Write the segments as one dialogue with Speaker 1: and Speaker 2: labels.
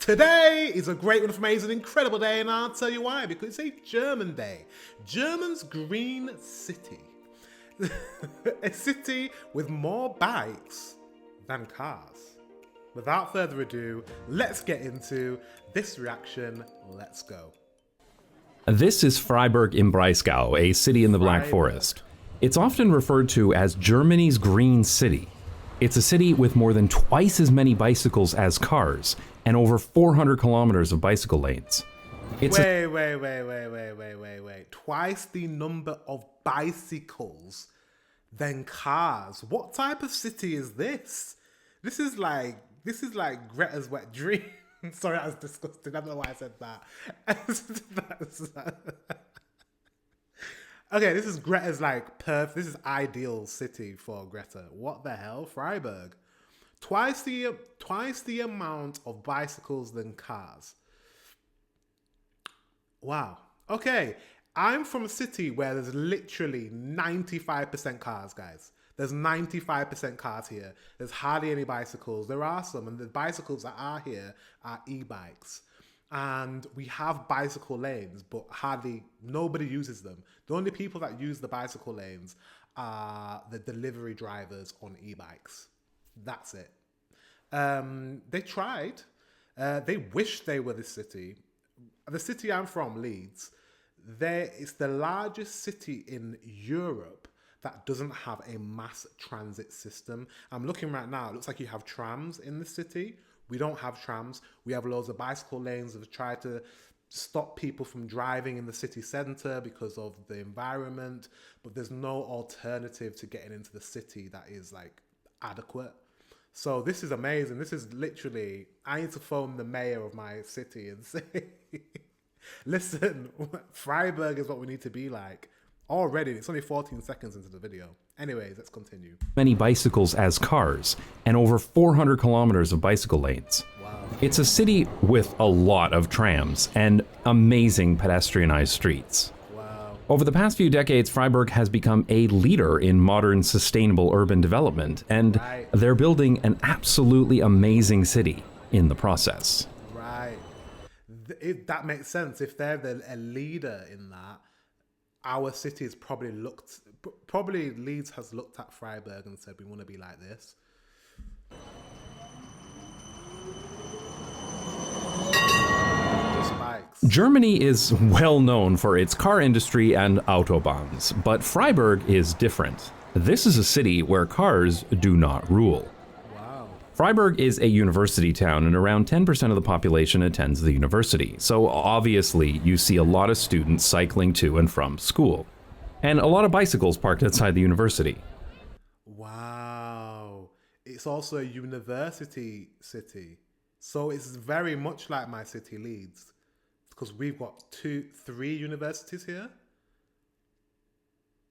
Speaker 1: Today is a great, wonderful, amazing, incredible day, and I'll tell you why. Because it's a German day. German's green city. A city with more bikes than cars. Without further ado, let's get into this reaction. Let's go.
Speaker 2: This is Freiburg im Breisgau, a city in the Black Forest. It's often referred to as Germany's Green City. It's a city with more than twice as many bicycles as cars, and over 400 kilometers of bicycle lanes.
Speaker 1: Wait. Twice the number of bicycles than cars. What type of city is this? This is like Greta's wet dream. Sorry, that was disgusting. I don't know why I said that. Okay, this is Greta's this is ideal city for Greta. What the hell? Freiburg. Twice the amount of bicycles than cars. Wow. Okay. I'm from a city where there's literally 95% cars, guys. There's 95% cars here. There's hardly any bicycles. There are some, and the bicycles that are here are e-bikes. And we have bicycle lanes, but nobody uses them. The only people that use the bicycle lanes are the delivery drivers on e-bikes. That's it. They tried. They wish they were this city. The city I'm from, Leeds, it's the largest city in Europe that doesn't have a mass transit system. I'm looking right now. It looks like you have trams in the city. We don't have trams. We have loads of bicycle lanes that have tried to stop people from driving in the city centre because of the environment, but there's no alternative to getting into the city that is adequate. So this is amazing. This is literally, I need to phone the mayor of my city and say, listen, Freiburg is what we need to be like. Already, it's only 14 seconds into the video. Anyways, let's continue.
Speaker 2: Many bicycles as cars, and over 400 kilometers of bicycle lanes.
Speaker 1: Wow.
Speaker 2: It's a city with a lot of trams and amazing pedestrianized streets.
Speaker 1: Wow.
Speaker 2: Over the past few decades, Freiburg has become a leader in modern sustainable urban development, and they're building an absolutely amazing city in the process.
Speaker 1: Right. That makes sense. If they're a leader in that, our city has probably Leeds has looked at Freiburg and said, we want to be like this.
Speaker 2: Germany is well known for its car industry and autobahns, but Freiburg is different. This is a city where cars do not rule.
Speaker 1: Wow.
Speaker 2: Freiburg is a university town, and around 10% of the population attends the university. So obviously you see a lot of students cycling to and from school, and a lot of bicycles parked outside the university.
Speaker 1: Wow. It's also a university city. So it's very much like my city, Leeds, because we've got 3 universities here.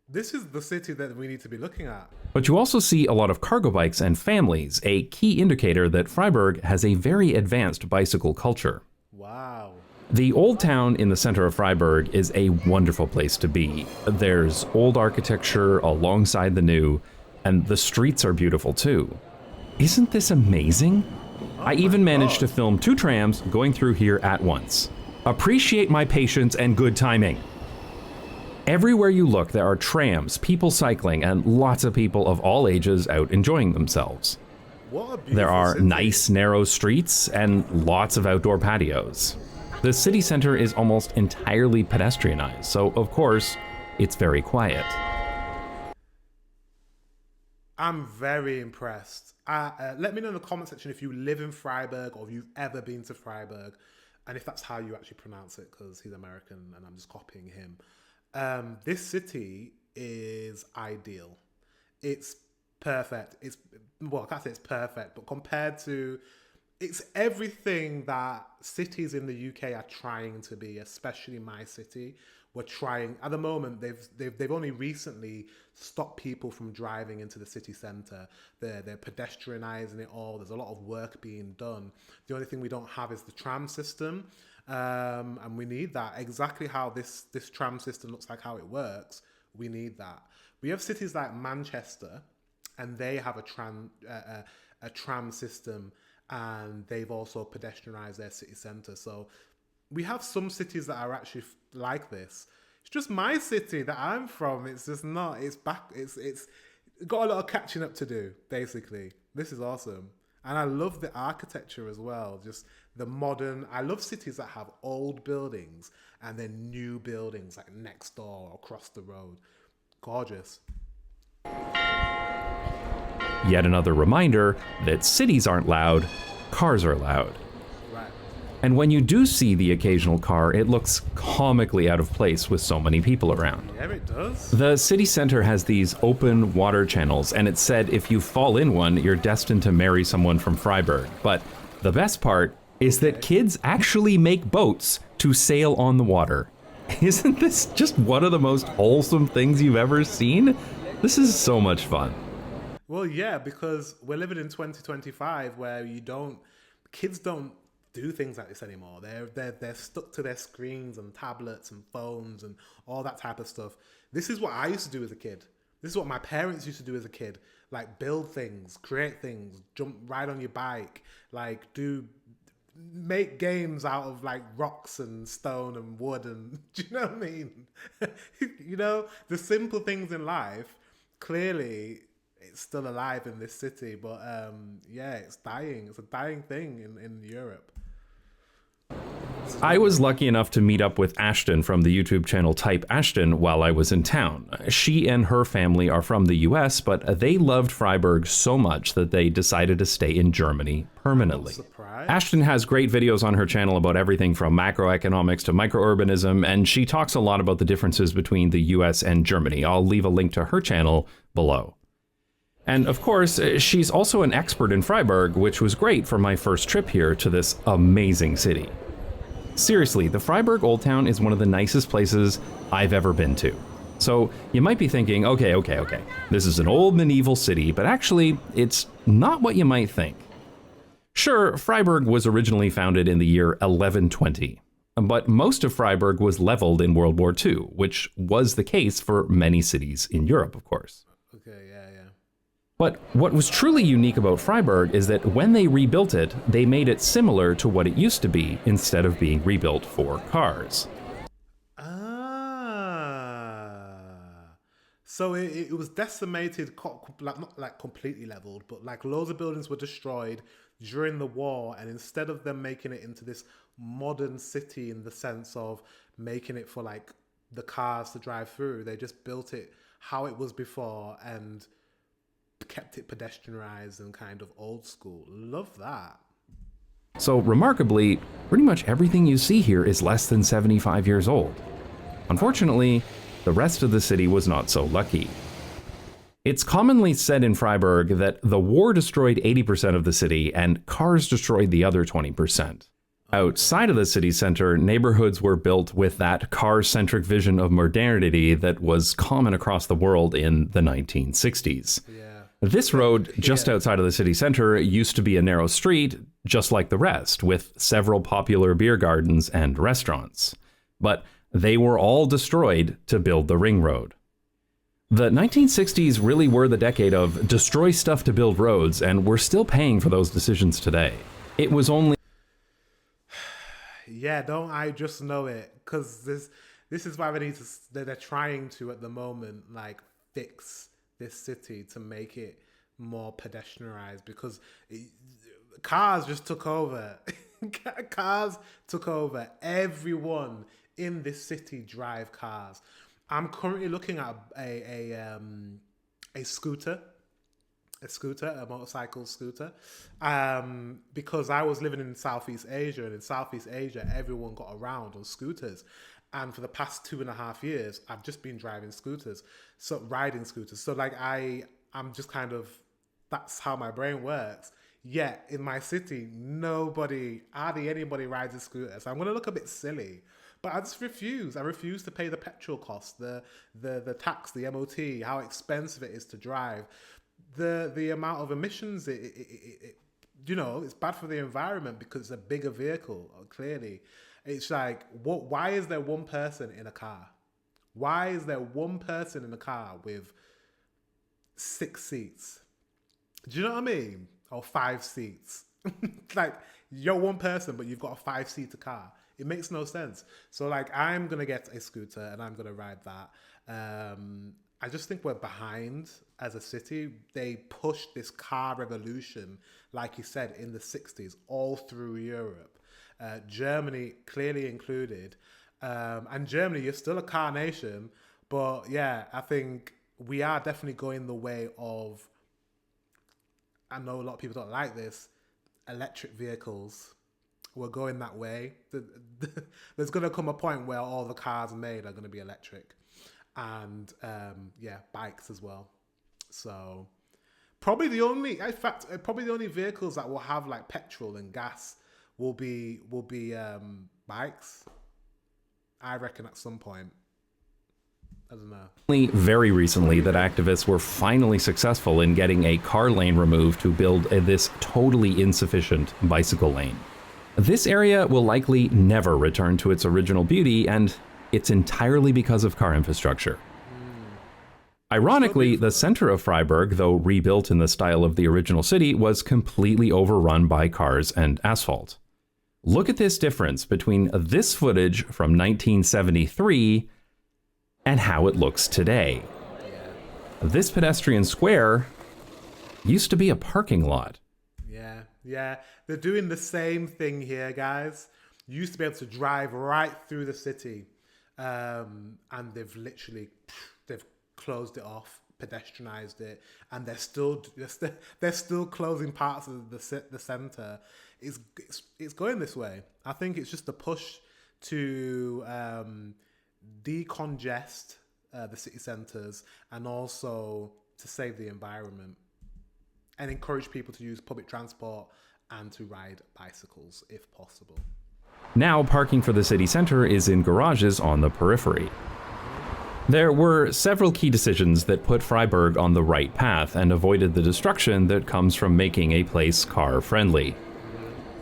Speaker 1: This is the city that we need to be looking at.
Speaker 2: But you also see a lot of cargo bikes and families, a key indicator that Freiburg has a very advanced bicycle culture.
Speaker 1: Wow.
Speaker 2: The old town in the center of Freiburg is a wonderful place to be. There's old architecture alongside the new, and the streets are beautiful too. Isn't this amazing? I even managed to film 2 trams going through here at once. Appreciate my patience and good timing. Everywhere you look, there are trams, people cycling, and lots of people of all ages out enjoying themselves. There are nice, narrow streets and lots of outdoor patios. The city center is almost entirely pedestrianized, so of course, it's very quiet.
Speaker 1: I'm very impressed. Let me know in the comment section if you live in Freiburg or if you've ever been to Freiburg, and if that's how you actually pronounce it, because he's American and I'm just copying him. This city is ideal. It's perfect. I can't say it's perfect, but compared to, it's everything that cities in the UK are trying to be, especially my city. We're trying, at the moment, they've only recently stopped people from driving into the city centre. They're pedestrianising it all. There's a lot of work being done. The only thing we don't have is the tram system. And we need that. Exactly how this tram system looks like, how it works, we need that. We have cities like Manchester, and they have a tram system, and they've also pedestrianized their city center. So we have some cities that are actually like this. It's just my city that I'm from. It's just not. It's back. It's got a lot of catching up to do. Basically, this is awesome, and I love the architecture as well. Just the modern. I love cities that have old buildings and then new buildings like next door or across the road. Gorgeous.
Speaker 2: Yet another reminder that cities aren't loud, cars are loud.
Speaker 1: Right.
Speaker 2: And when you do see the occasional car, it looks comically out of place with so many people around.
Speaker 1: Yeah, it does.
Speaker 2: The city center has these open water channels, and it's said if you fall in one, you're destined to marry someone from Freiburg. But the best part is that kids actually make boats to sail on the water. Isn't this just one of the most wholesome things you've ever seen? This is so much fun.
Speaker 1: Well, yeah, because we're living in 2025 where kids don't do things like this anymore. They're stuck to their screens and tablets and phones and all that type of stuff. This is what I used to do as a kid. This is what my parents used to do as a kid. Like build things, create things, ride on your bike, like make games out of like rocks and stone and wood and do you know what I mean? The simple things in life, clearly it's still alive in this city, but yeah, it's dying. It's a dying thing in Europe.
Speaker 2: I was lucky enough to meet up with Ashton from the YouTube channel Type Ashton while I was in town. She and her family are from the US, but they loved Freiburg so much that they decided to stay in Germany permanently. Ashton has great videos on her channel about everything from macroeconomics to microurbanism, and she talks a lot about the differences between the US and Germany. I'll leave a link to her channel below. And of course, she's also an expert in Freiburg, which was great for my first trip here to this amazing city. Seriously, the Freiburg Old Town is one of the nicest places I've ever been to. So you might be thinking, okay, this is an old medieval city, but actually, it's not what you might think. Sure, Freiburg was originally founded in the year 1120, but most of Freiburg was leveled in World War II, which was the case for many cities in Europe, of course.
Speaker 1: Okay, yeah.
Speaker 2: But what was truly unique about Freiburg is that when they rebuilt it, they made it similar to what it used to be instead of being rebuilt for cars.
Speaker 1: So it was decimated, not like completely leveled, but like loads of buildings were destroyed during the war, and instead of them making it into this modern city in the sense of making it for like the cars to drive through, they just built it how it was before and kept it pedestrianized and kind of old school. Love that.
Speaker 2: So remarkably, pretty much everything you see here is less than 75 years old. Unfortunately, the rest of the city was not so lucky. It's commonly said in Freiburg that the war destroyed 80% of the city and cars destroyed the other 20%. Outside of the city center, neighborhoods were built with that car-centric vision of modernity that was common across the world in the 1960s.
Speaker 1: Yeah.
Speaker 2: This road, just outside of the city center, used to be a narrow street, just like the rest, with several popular beer gardens and restaurants. But they were all destroyed to build the ring road. The 1960s really were the decade of destroy stuff to build roads, and we're still paying for those decisions today. It was only...
Speaker 1: Yeah, don't I just know it? Because this is why they're trying to, at the moment, like, fix this city to make it more pedestrianized, because cars just took over. Cars took over. Everyone in this city drive cars. I'm currently looking at a scooter, a motorcycle scooter, because I was living in Southeast Asia, and in Southeast Asia, everyone got around on scooters. And for the past 2.5 years, I've just been riding scooters. So like I'm just kind of, that's how my brain works. Yet in my city, hardly anybody rides a scooter. So I'm going to look a bit silly, but I just refuse. I refuse to pay the petrol cost, the tax, the MOT, how expensive it is to drive, the amount of emissions it's bad for the environment because it's a bigger vehicle, clearly. It's like, why is there one person in a car? Why is there one person in a car with 6 seats? Do you know what I mean? Or 5 seats? Like, you're one person, but you've got a 5-seater car. It makes no sense. So like, I'm gonna get a scooter and I'm gonna ride that. I just think we're behind as a city. They pushed this car revolution, like you said, in the 60s, all through Europe. Germany clearly included. And Germany, you're still a car nation. But yeah, I think we are definitely going the way of, I know a lot of people don't like this, electric vehicles. We're going that way. There's going to come a point where all the cars made are going to be electric. And yeah, bikes as well. So probably the only, in fact, probably the only vehicles that will have like petrol and gas will be bikes. I reckon at some point. I don't know.
Speaker 2: Only very recently that activists were finally successful in getting a car lane removed to build this totally insufficient bicycle lane. This area will likely never return to its original beauty, and it's entirely because of car infrastructure. Ironically, the center of Freiburg, though rebuilt in the style of the original city, was completely overrun by cars and asphalt. Look at this difference between this footage from 1973 and how it looks today. This pedestrian square used to be a parking lot.
Speaker 1: Yeah. They're doing the same thing here, guys. You used to be able to drive right through the city. And they've closed it off, pedestrianized it, and they're still closing parts of the center. It's going this way. I think it's just a push to decongest the city centers, and also to save the environment and encourage people to use public transport and to ride bicycles if possible.
Speaker 2: Now, parking for the city center is in garages on the periphery. There were several key decisions that put Freiburg on the right path and avoided the destruction that comes from making a place car-friendly.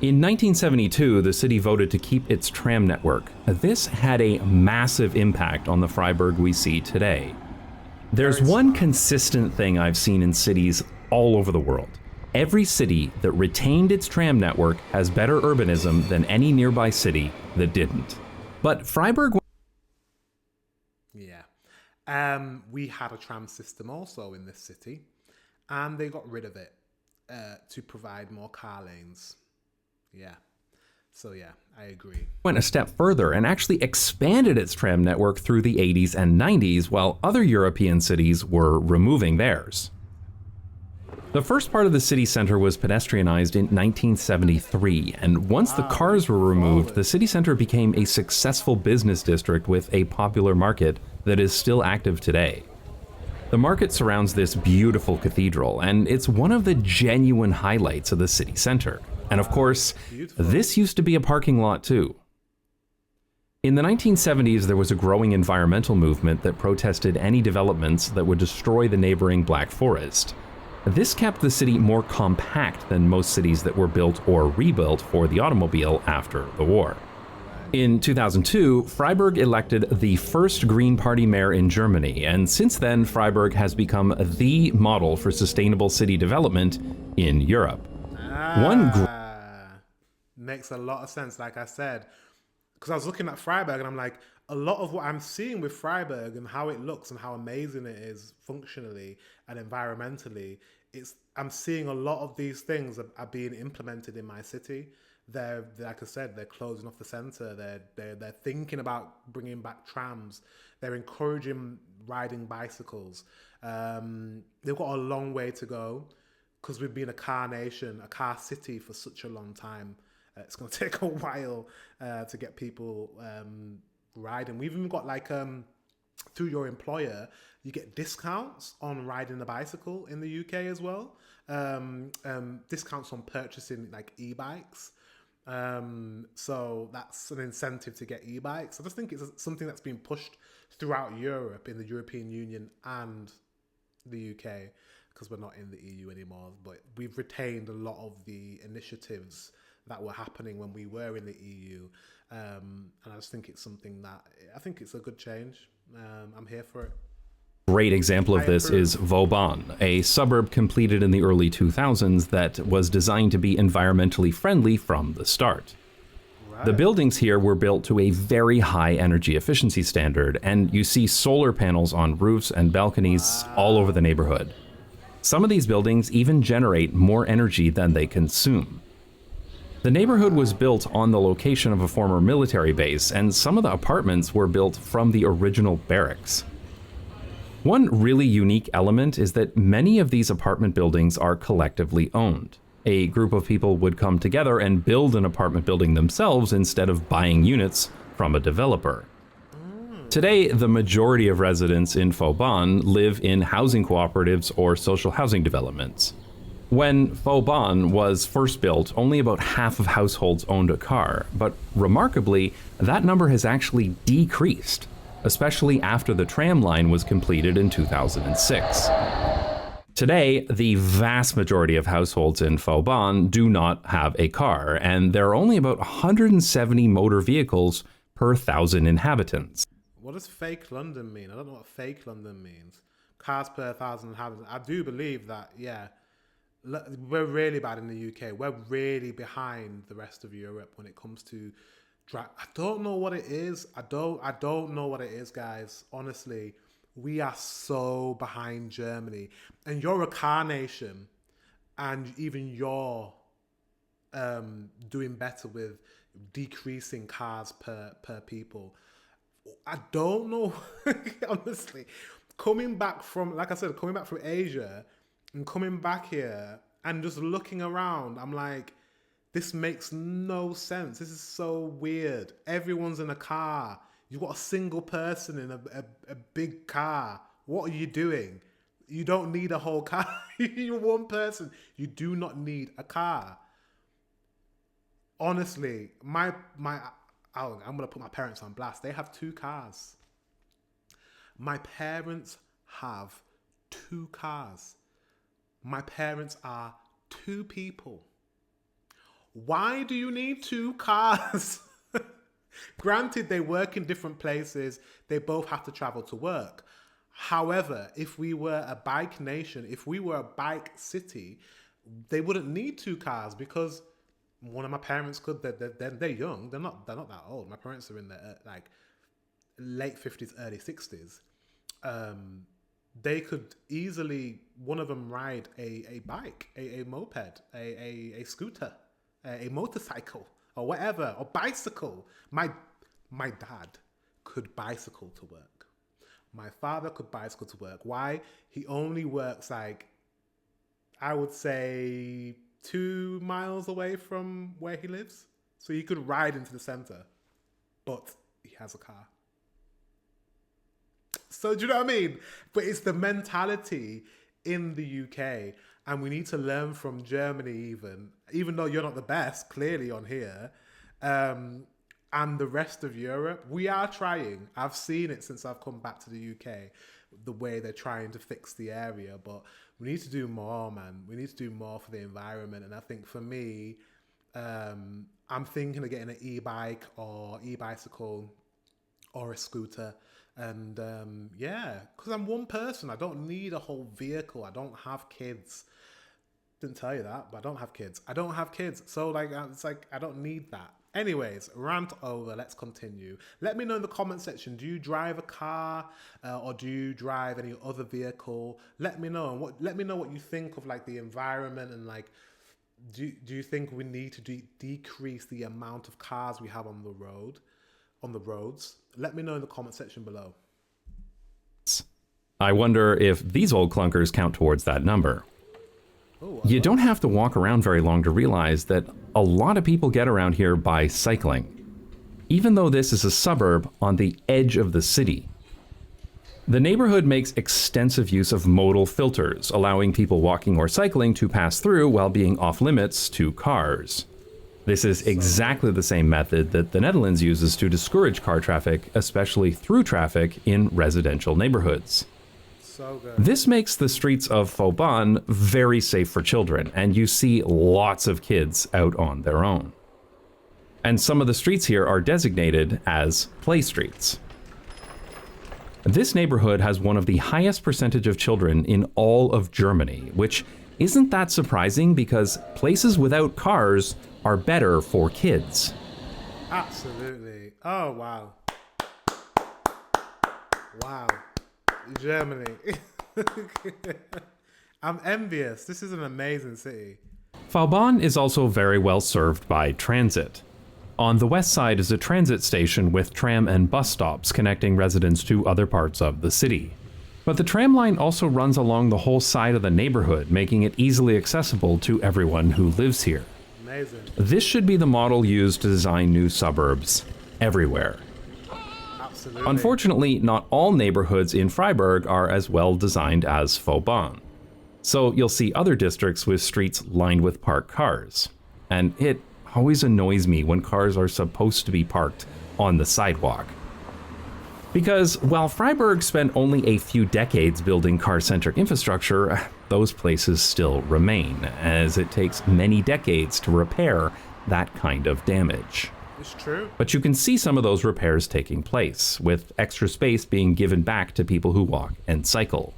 Speaker 2: In 1972, the city voted to keep its tram network. This had a massive impact on the Freiburg we see today. There's one consistent thing I've seen in cities all over the world. Every city that retained its tram network has better urbanism than any nearby city that didn't. But Freiburg...
Speaker 1: Yeah. We had a tram system also in this city, and they got rid of it to provide more car lanes. Yeah. So yeah, I agree.
Speaker 2: Went a step further and actually expanded its tram network through the 80s and 90s, while other European cities were removing theirs. The first part of the city center was pedestrianized in 1973, and once the cars were removed, the city center became a successful business district with a popular market that is still active today. The market surrounds this beautiful cathedral, and it's one of the genuine highlights of the city center. And of course, this used to be a parking lot too. In the 1970s, there was a growing environmental movement that protested any developments that would destroy the neighboring Black Forest. This kept the city more compact than most cities that were built or rebuilt for the automobile after the war. In 2002, Freiburg elected the first Green Party mayor in Germany, and since then, Freiburg has become the model for sustainable city development in Europe.
Speaker 1: Makes a lot of sense, like I said, because I was looking at Freiburg and I'm like, a lot of what I'm seeing with Freiburg and how it looks and how amazing it is functionally and environmentally, I'm seeing a lot of these things are being implemented in my city. They're, like I said, they're closing off the centre. They're thinking about bringing back trams. They're encouraging riding bicycles. They've got a long way to go because we've been a car nation, a car city for such a long time. It's going to take a while to get people riding. We've even got like through your employer, you get discounts on riding a bicycle in the UK as well. Discounts on purchasing like e-bikes. So that's an incentive to get e-bikes. I just think it's something that's been pushed throughout Europe, in the European Union and the UK, because we're not in the EU anymore. But we've retained a lot of the initiatives that were happening when we were in the EU. And I just think it's something that, I think it's a good change. I'm here for it.
Speaker 2: Great example of this is Vauban, a suburb completed in the early 2000s that was designed to be environmentally friendly from the start. The buildings here were built to a very high energy efficiency standard, and you see solar panels on roofs and balconies all over the neighborhood. Some of these buildings even generate more energy than they consume. The neighborhood was built on the location of a former military base, and some of the apartments were built from the original barracks. One really unique element is that many of these apartment buildings are collectively owned. A group of people would come together and build an apartment building themselves instead of buying units from a developer. Today, the majority of residents in Vauban live in housing cooperatives or social housing developments. When Vauban was first built, only about half of households owned a car, but remarkably, that number has actually decreased, especially after the tram line was completed in 2006. Today, the vast majority of households in Vauban do not have a car, and there are only about 170 motor vehicles per 1,000 inhabitants.
Speaker 1: What does fake London mean? I don't know what fake London means. Cars per 1,000 inhabitants. I do believe that, yeah, we're really bad in the UK. We're really behind the rest of Europe when it comes to I don't know what it is. I don't know what it is, guys. Honestly, we are so behind Germany. And you're a car nation, and even you're doing better with decreasing cars per people. I don't know, honestly. Coming back from, like I said, coming back from Asia and coming back here and just looking around, I'm like, this makes no sense. This is so weird. Everyone's in a car. You've got a single person in a big car. What are you doing? You don't need a whole car. You're one person. You do not need a car. Honestly, I'm going to put my parents on blast. They have 2 cars. My parents have 2 cars. My parents are 2 people. Why do you need 2 cars? Granted, they work in different places. They both have to travel to work. However, if we were a bike nation, if we were a bike city, they wouldn't need 2 cars because one of my parents could. They're young. They're not that old. My parents are in their like late 50s, early 60s. They could easily, one of them, ride a bike, a moped, a scooter, a motorcycle, or whatever, or bicycle. My dad could bicycle to work. My father could bicycle to work. Why? He only works like, I would say, 2 miles away from where he lives. So he could ride into the center, but he has a car. So do you know what I mean? But it's the mentality in the UK, and we need to learn from Germany even though you're not the best, clearly, on here, and the rest of Europe. We are trying. I've seen it since I've come back to the UK, the way they're trying to fix the area, but we need to do more, man. We need to do more for the environment, and I think for me, I'm thinking of getting an e-bike or e-bicycle or a scooter. And because I'm one person, I don't need a whole vehicle. I don't have kids. Didn't tell you that, but I don't have kids. So it's like I don't need that. Anyways, rant over. Let's continue. Let me know in the comment section. Do you drive a car or do you drive any other vehicle? Let me know. Let me know what you think of like the environment, and like do you think we need to decrease the amount of cars we have on the roads? Let me know in the comment section below.
Speaker 2: I wonder if these old clunkers count towards that number. You don't have to walk around very long to realize that a lot of people get around here by cycling, even though this is a suburb on the edge of the city. The neighborhood makes extensive use of modal filters, allowing people walking or cycling to pass through while being off limits to cars. This is exactly the same method that the Netherlands uses to discourage car traffic, especially through traffic in residential neighborhoods.
Speaker 1: So good.
Speaker 2: This makes the streets of Vauban very safe for children, and you see lots of kids out on their own. And some of the streets here are designated as play streets. This neighborhood has one of the highest percentage of children in all of Germany, which isn't that surprising because places without cars are better for kids.
Speaker 1: Absolutely. Oh, wow. Wow. Germany. I'm envious. This is an amazing city.
Speaker 2: Vauban is also very well served by transit. On the west side is a transit station with tram and bus stops connecting residents to other parts of the city. But the tram line also runs along the whole side of the neighborhood, making it easily accessible to everyone who lives here.
Speaker 1: Amazing.
Speaker 2: This should be the model used to design new suburbs everywhere.
Speaker 1: Absolutely.
Speaker 2: Unfortunately, not all neighborhoods in Freiburg are as well designed as Vauban. So you'll see other districts with streets lined with parked cars. And it always annoys me when cars are supposed to be parked on the sidewalk. Because while Freiburg spent only a few decades building car-centric infrastructure, those places still remain, as it takes many decades to repair that kind of damage.
Speaker 1: It's true.
Speaker 2: But you can see some of those repairs taking place, with extra space being given back to people who walk and cycle.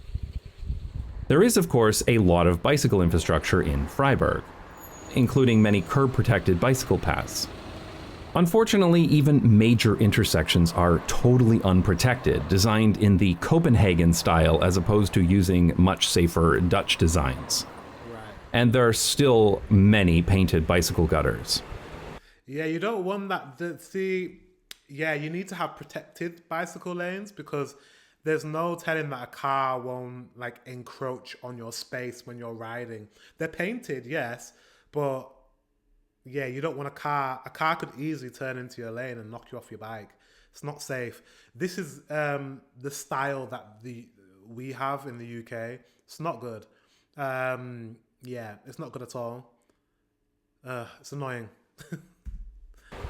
Speaker 2: There is, of course, a lot of bicycle infrastructure in Freiburg, including many curb-protected bicycle paths. Unfortunately, even major intersections are totally unprotected, designed in the Copenhagen style as opposed to using much safer Dutch designs.
Speaker 1: Right.
Speaker 2: And there are still many painted bicycle gutters.
Speaker 1: Yeah, you don't want that. You need to have protected bicycle lanes because there's no telling that a car won't like encroach on your space when you're riding. They're painted, yes, but yeah, you don't want a car. A car could easily turn into your lane and knock you off your bike. It's not safe. This is the style that we have in the UK. It's not good. It's not good at all. It's annoying.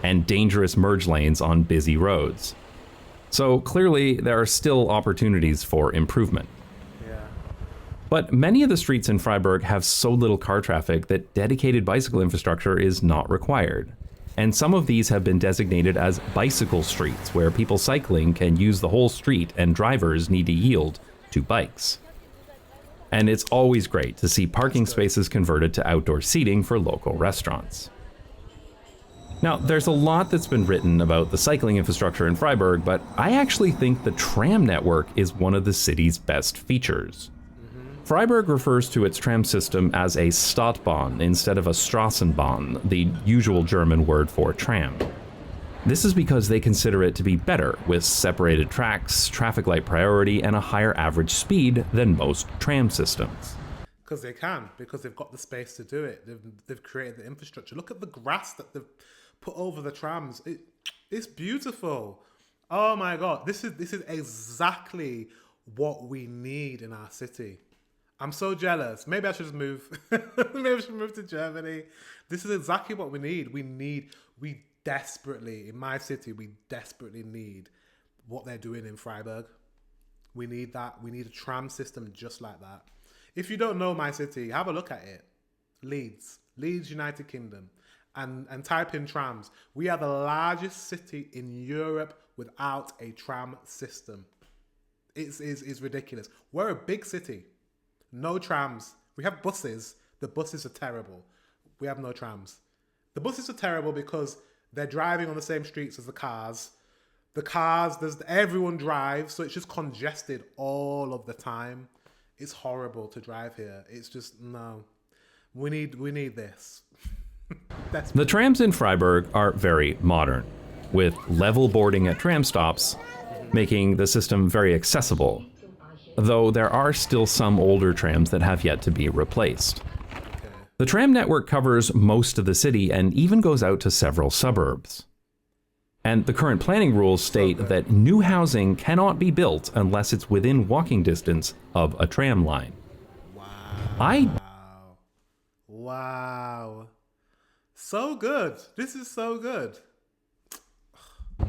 Speaker 2: And dangerous merge lanes on busy roads. So clearly, there are still opportunities for improvement.
Speaker 1: Yeah.
Speaker 2: But many of the streets in Freiburg have so little car traffic that dedicated bicycle infrastructure is not required. And some of these have been designated as bicycle streets, where people cycling can use the whole street and drivers need to yield to bikes. And it's always great to see parking spaces converted to outdoor seating for local restaurants. Now, there's a lot that's been written about the cycling infrastructure in Freiburg, but I actually think the tram network is one of the city's best features. Freiburg refers to its tram system as a Stadtbahn instead of a Straßenbahn, the usual German word for tram. This is because they consider it to be better, with separated tracks, traffic light priority, and a higher average speed than most tram systems.
Speaker 1: Because they've got the space to do it. They've created the infrastructure. Look at the grass that they've put over the trams. It's beautiful. Oh my God, this is exactly what we need in our city. I'm so jealous. Maybe I should just move. Maybe I should move to Germany. This is exactly what we need. We desperately, in my city, we desperately need what they're doing in Freiburg. We need that. We need a tram system just like that. If you don't know my city, have a look at it. Leeds, United Kingdom, and type in trams. We are the largest city in Europe without a tram system. It's ridiculous. We're a big city. No trams. We have buses. The buses are terrible. We have no trams. The buses are terrible because they're driving on the same streets as the cars. Everyone drives, so it's just congested all of the time. It's horrible to drive here. It's just, no. We need this.
Speaker 2: The trams in Freiburg are very modern, with level boarding at tram stops, making the system very accessible. Though there are still some older trams that have yet to be replaced.
Speaker 1: Okay.
Speaker 2: The tram network covers most of the city and even goes out to several suburbs. And the current planning rules state that new housing cannot be built unless it's within walking distance of a tram line.
Speaker 1: Wow. So good. This is so good.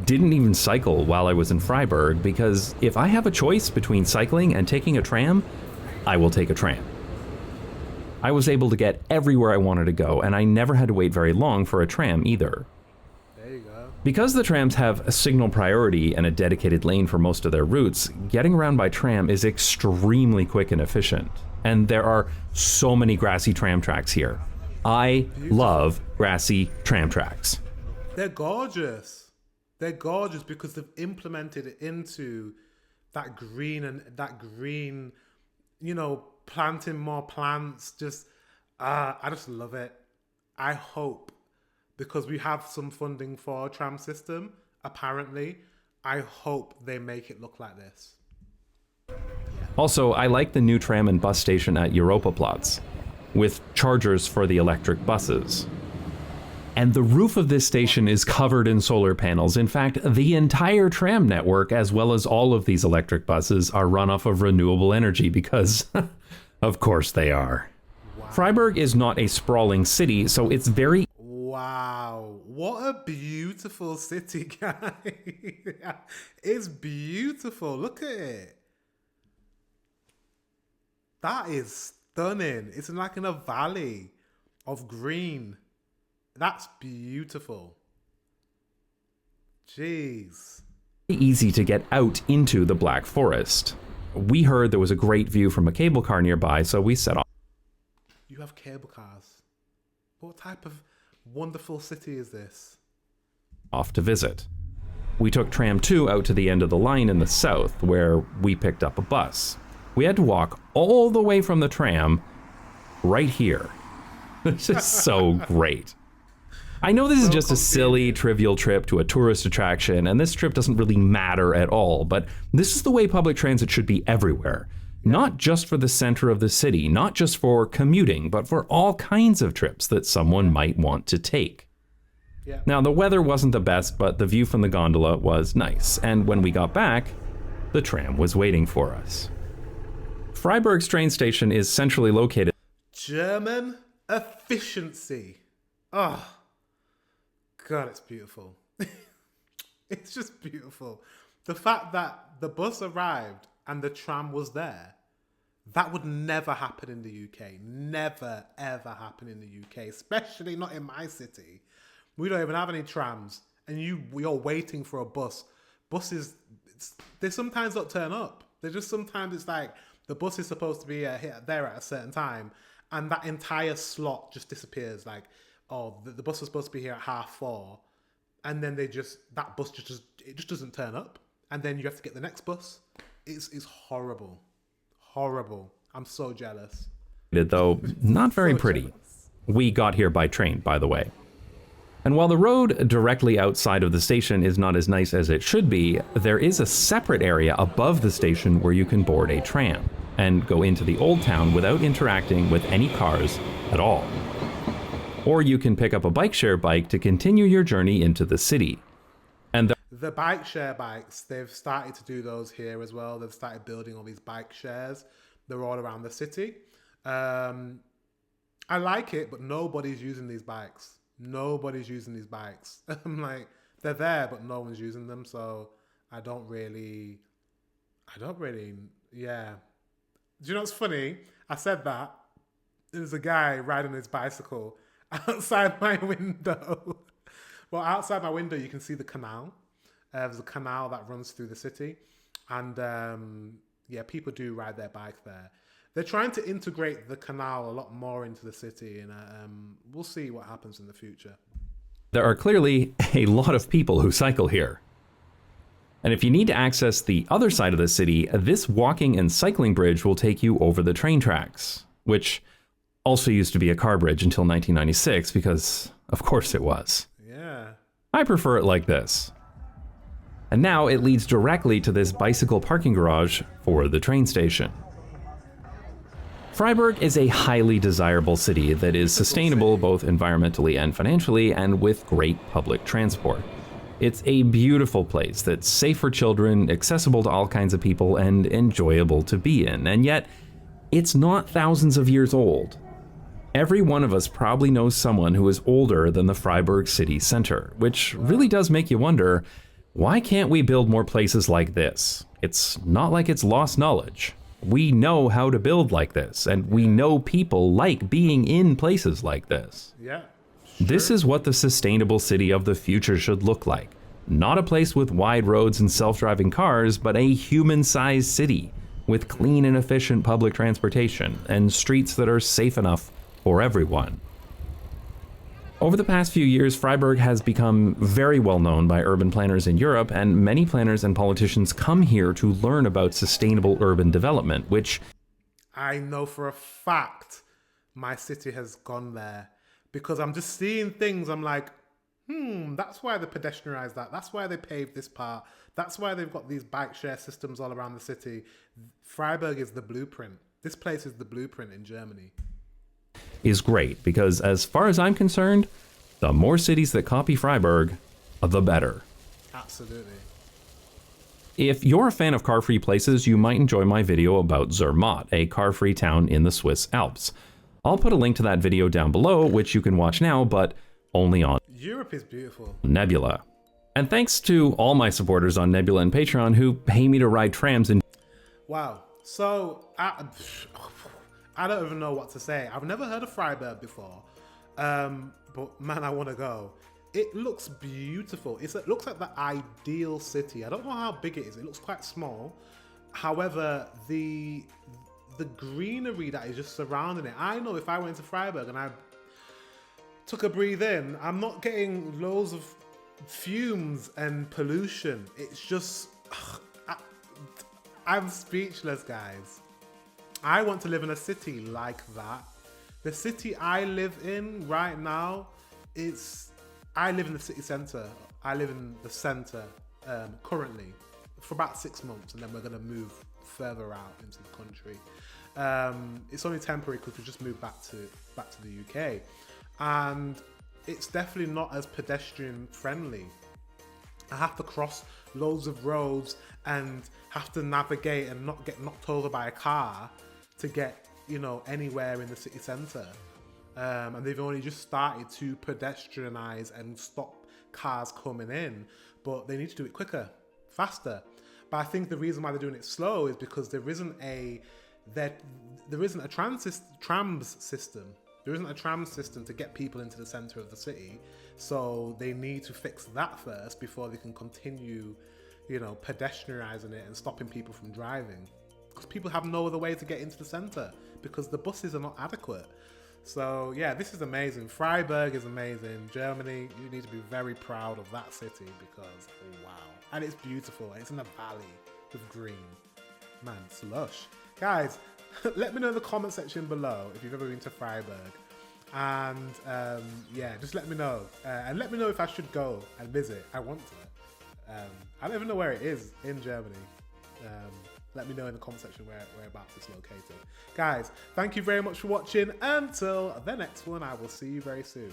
Speaker 2: Didn't even cycle while I was in Freiburg because if I have a choice between cycling and taking a tram, I will take a tram. I was able to get everywhere I wanted to go, and I never had to wait very long for a tram either.
Speaker 1: There you go.
Speaker 2: Because the trams have a signal priority and a dedicated lane for most of their routes, getting around by tram is extremely quick and efficient. And there are so many grassy tram tracks here. I love grassy tram tracks.
Speaker 1: They're gorgeous. They're gorgeous because they've implemented it into that green, planting more plants. I just love it. I hope, because we have some funding for a tram system, apparently, I hope they make it look like this.
Speaker 2: Also, I like the new tram and bus station at Europaplatz, with chargers for the electric buses. And the roof of this station is covered in solar panels. In fact, the entire tram network, as well as all of these electric buses, are run off of renewable energy because, of course they are. Wow. Freiburg is not a sprawling city, so it's very...
Speaker 1: Wow, what a beautiful city, guys. It's beautiful. Look at it. That is stunning. It's like in a valley of green. That's beautiful. Jeez.
Speaker 2: Easy to get out into the Black Forest. We heard there was a great view from a cable car nearby, so we set off.
Speaker 1: You have cable cars. What type of wonderful city is this?
Speaker 2: Off to visit. We took tram 2 out to the end of the line in the south, where we picked up a bus. We had to walk all the way from the tram right here. It's just so great. I know this is just a silly, trivial trip to a tourist attraction, and this trip doesn't really matter at all, but this is the way public transit should be everywhere. Not just for the center of the city, not just for commuting, but for all kinds of trips that someone might want to take.
Speaker 1: Yeah.
Speaker 2: Now, the weather wasn't the best, but the view from the gondola was nice, and when we got back, the tram was waiting for us. Freiburg's train station is centrally located.
Speaker 1: German efficiency. Oh, God, it's beautiful. It's just beautiful. The fact that the bus arrived and the tram was there, that would never happen in the UK. Never, ever happen in the UK, especially not in my city. We don't even have any trams, and you're waiting for a bus. Buses, they sometimes don't turn up. They just sometimes, it's like the bus is supposed to be there at a certain time, and that entire slot just disappears. Like, oh, the bus was supposed to be here at 4:30, and then that bus just doesn't turn up, and then you have to get the next bus. It's horrible. Horrible. I'm so jealous.
Speaker 2: Though not very pretty.
Speaker 1: Jealous.
Speaker 2: We got here by train, by the way. And while the road directly outside of the station is not as nice as it should be, there is a separate area above the station where you can board a tram and go into the old town without interacting with any cars at all. Or you can pick up a bike share bike to continue your journey into the city. And
Speaker 1: the bike share bikes, they've started to do those here as well. They've started building all these bike shares. They're all around the city. I like it, but nobody's using these bikes. Nobody's using these bikes. I'm like, they're there, but no one's using them. So I don't really, yeah. Do you know what's funny? I said that. There's a guy riding his bicycle outside my window. Well, outside my window, you can see the canal. There's a canal that runs through the city. And people do ride their bike there. They're trying to integrate the canal a lot more into the city, and we'll see what happens in the future.
Speaker 2: There are clearly a lot of people who cycle here. And if you need to access the other side of the city, this walking and cycling bridge will take you over the train tracks, which also used to be a car bridge until 1996, because of course it was.
Speaker 1: Yeah.
Speaker 2: I prefer it like this. And now it leads directly to this bicycle parking garage for the train station. Freiburg is a highly desirable city that is sustainable both environmentally and financially, and with great public transport. It's a beautiful place that's safe for children, accessible to all kinds of people, and enjoyable to be in. And yet, it's not thousands of years old. Every one of us probably knows someone who is older than the Freiburg city center, which really does make you wonder, why can't we build more places like this? It's not like it's lost knowledge. We know how to build like this, and we know people like being in places like this.
Speaker 1: Yeah,
Speaker 2: This is what the sustainable city of the future should look like. Not a place with wide roads and self-driving cars, but a human-sized city with clean and efficient public transportation and streets that are safe enough for everyone. Over the past few years, Freiburg has become very well known by urban planners in Europe, and many planners and politicians come here to learn about sustainable urban development, which
Speaker 1: I know for a fact my city has gone there, because I'm just seeing things. I'm like, that's why they pedestrianised that. That's why they paved this part. That's why they've got these bike share systems all around the city. Freiburg is the blueprint. This place is the blueprint in Germany.
Speaker 2: is great because, as far as I'm concerned, the more cities that copy Freiburg, the better.
Speaker 1: Absolutely.
Speaker 2: If you're a fan of car-free places, you might enjoy my video about Zermatt, a car-free town in the Swiss Alps. I'll put a link to that video down below, which you can watch now, but only on
Speaker 1: Europe is beautiful.
Speaker 2: Nebula. And thanks to all my supporters on Nebula and Patreon who pay me to ride trams in...
Speaker 1: Wow. So, I don't even know what to say. I've never heard of Freiburg before. But man, I want to go. It looks beautiful. It looks like the ideal city. I don't know how big it is. It looks quite small. However, the greenery that is just surrounding it. I know if I went to Freiburg and I took a breathe in, I'm not getting loads of fumes and pollution. It's just, I'm speechless, guys. I want to live in a city like that. The city I live in right now, I live in the city centre. I live in the centre currently for about 6 months, and then we're going to move further out into the country. It's only temporary because we just moved back to the UK, and it's definitely not as pedestrian friendly. I have to cross loads of roads and have to navigate and not get knocked over by a car to get, anywhere in the city centre. And they've only just started to pedestrianise and stop cars coming in, but they need to do it quicker, faster. But I think the reason why they're doing it slow is because there isn't a trams system. There isn't a tram system to get people into the centre of the city. So they need to fix that first before they can continue, pedestrianising it and stopping people from driving. Because people have no other way to get into the centre because the buses are not adequate. So yeah, this is amazing. Freiburg is amazing. Germany, you need to be very proud of that city because wow. And it's beautiful. It's in a valley with green. Man, it's lush. Guys, let me know in the comment section below if you've ever been to Freiburg. And yeah, just let me know. And let me know if I should go and visit. I want to. I don't even know where it is in Germany. Let me know in the comment section whereabouts it's located. Guys, thank you very much for watching. Until the next one, I will see you very soon.